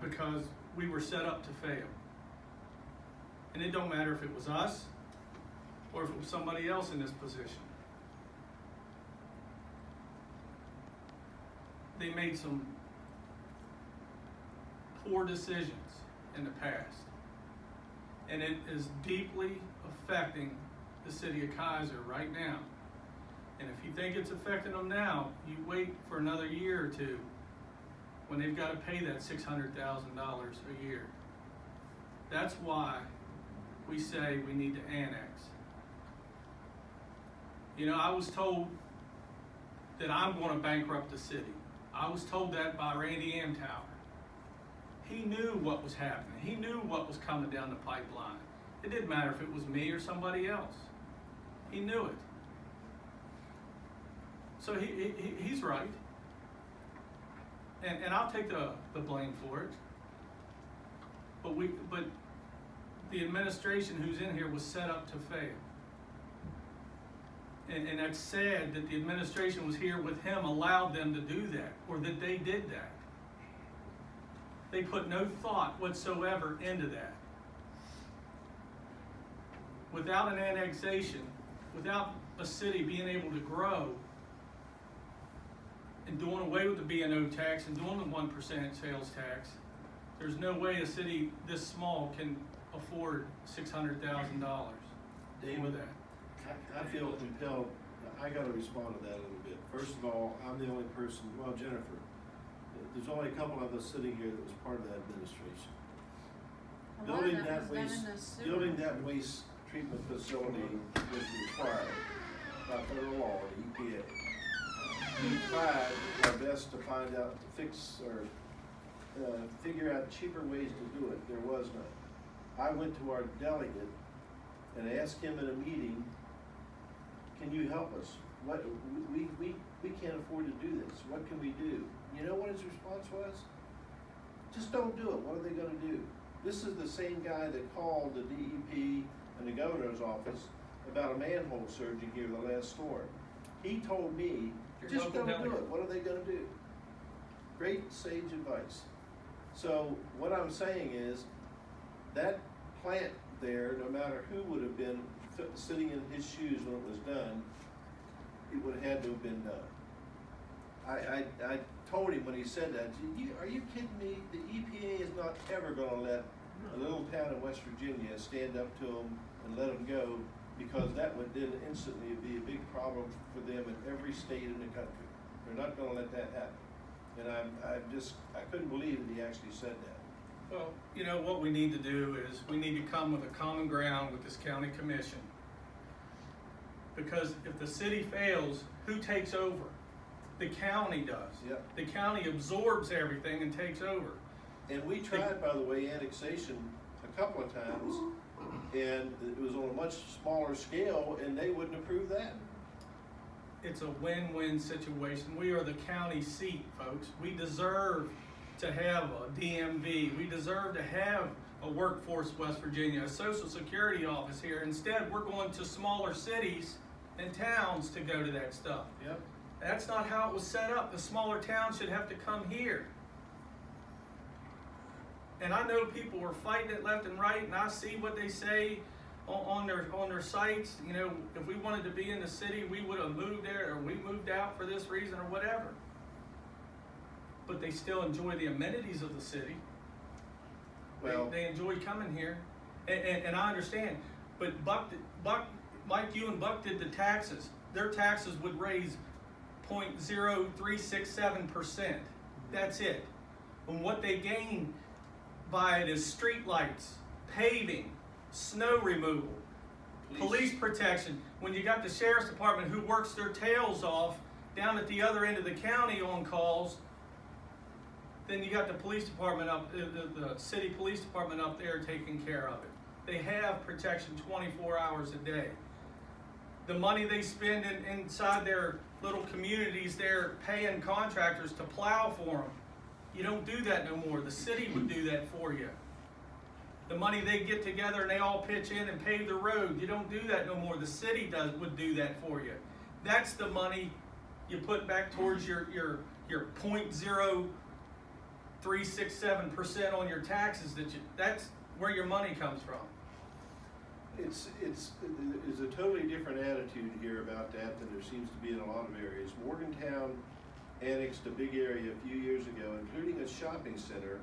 because we were set up to fail. And it don't matter if it was us or if it was somebody else in this position. They made some poor decisions in the past. And it is deeply affecting the city of Kaiser right now. And if you think it's affecting them now, you wait for another year or two when they've got to pay that $600,000 a year. That's why we say we need to annex. You know, I was told that I'm going to bankrupt the city. I was told that by Randy Amtower. He knew what was happening. He knew what was coming down the pipeline. It didn't matter if it was me or somebody else. He knew it. So he's right. And I'll take the blame for it. But the administration who's in here was set up to fail. And that's sad that the administration was here with him, allowed them to do that, or that they did that. They put no thought whatsoever into that. Without an annexation, without a city being able to grow, and doing away with the B&O tax and doing the 1% sales tax, there's no way a city this small can afford $600,000 with that. I feel compelled, I gotta respond to that a little bit. First of all, I'm the only person, well, Jennifer, there's only a couple of us sitting here that was part of that administration. Building that waste treatment facility was required by federal law and EPA. We tried our best to find out, to fix or figure out cheaper ways to do it. There was none. I went to our delegate and asked him in a meeting, can you help us? What we can't afford to do this. What can we do? You know what his response was? Just don't do it. What are they going to do? This is the same guy that called the DEP and the governor's office about a manhole surging here the last storm. He told me, just don't do it. What are they going to do? Great sage advice. So what I'm saying is that plant there, no matter who would have been sitting in his shoes when it was done, it would have had to have been done. I told him when he said that, are you kidding me? The EPA is not ever going to let a little town in West Virginia stand up to them and let them go, because that would then instantly be a big problem for them in every state in the country. They're not going to let that happen. And I couldn't believe that he actually said that. Well, you know, what we need to do is we need to come with a common ground with this county commission. Because if the city fails, who takes over? The county does. Yep. The county absorbs everything and takes over. And we tried, by the way, annexation a couple of times, and it was on a much smaller scale, and they wouldn't approve that. It's a win-win situation. We are the county seat, folks. We deserve to have a DMV. We deserve to have a Workforce West Virginia, a Social Security office here. Instead, we're going to smaller cities and towns to go to that stuff. Yep. That's not how it was set up. The smaller towns should have to come here. And I know people are fighting it left and right, and I see what they say on their sites. You know, if we wanted to be in the city, we would have moved there, or we moved out for this reason or whatever. But they still enjoy the amenities of the city. Well, they enjoy coming here, and I understand. But Mike, you and Buck did the taxes. Their taxes would raise 0.0367%. That's it. And what they gain by it is street lights, paving, snow removal, police protection. When you got the sheriff's department who works their tails off down at the other end of the county on calls, then you got the police department up, the city police department up there taking care of it. They have protection 24 hours a day. The money they spend inside their little communities, they're paying contractors to plow for them. You don't do that no more. The city would do that for you. The money they get together and they all pitch in and pave the road. You don't do that no more. The city would do that for you. That's the money you put back towards your 3, 6, 7% on your taxes that's where your money comes from. It's a totally different attitude here about that than there seems to be in a lot of areas. Morgantown annexed a big area a few years ago, including a shopping center.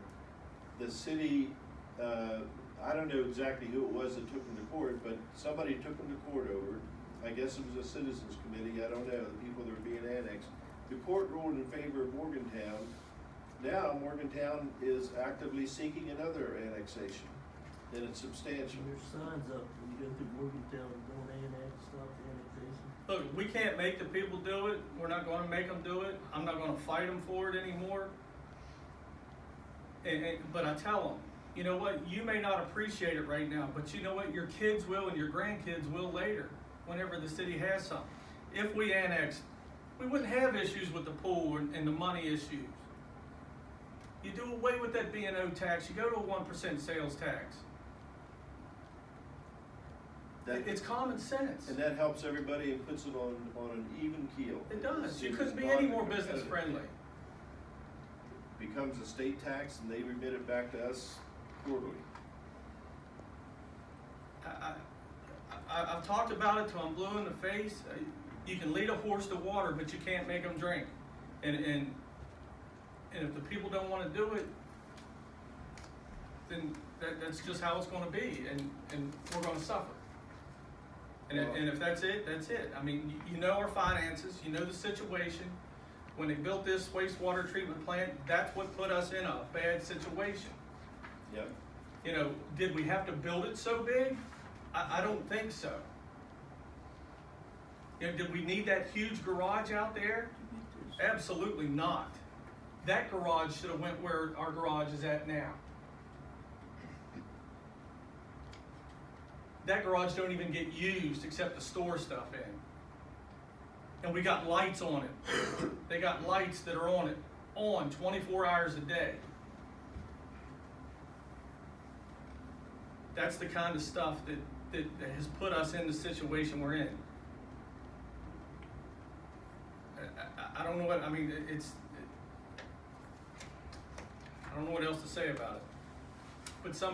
The city, I don't know exactly who it was that took them to court, but somebody took them to court over. I guess it was a citizens committee, I don't know, the people that were being annexed. The court ruled in favor of Morgantown. Now Morgantown is actively seeking another annexation, and it's substantial. There's signs up when you go through Morgantown, don't annex, stop the annexation. Look, we can't make the people do it. We're not going to make them do it. I'm not going to fight them for it anymore. But I tell them, you know what? You may not appreciate it right now, but you know what? Your kids will and your grandkids will later, whenever the city has something. If we annexed, we wouldn't have issues with the pool and the money issues. You do away with that B&O tax. You go to a 1% sales tax. It's common sense. And that helps everybody and puts it on an even keel. It does. You It's couldn't be not any more business competitive. friendly. Becomes a state tax and they remit it back to us quarterly. I've talked about it till I'm blue in the face. You can lead a horse to water, but you can't make them drink. And if the people don't want to do it, then that's just how it's going to be, and we're going to suffer. And if that's it, that's it. I mean, you know our finances, you know the situation. When they built this wastewater treatment plant, that's what put us in a bad situation. Yep. You know, did we have to build it so big? I don't think so. You know, did we need that huge garage out there? Absolutely not. That garage should have went where our garage is at now. That garage don't even get used except to store stuff in. And we got lights on it. They got lights that are on 24 hours a day. That's the kind of stuff that has put us in the situation we're in. I don't know what, I mean, I don't know what else to say about it. But some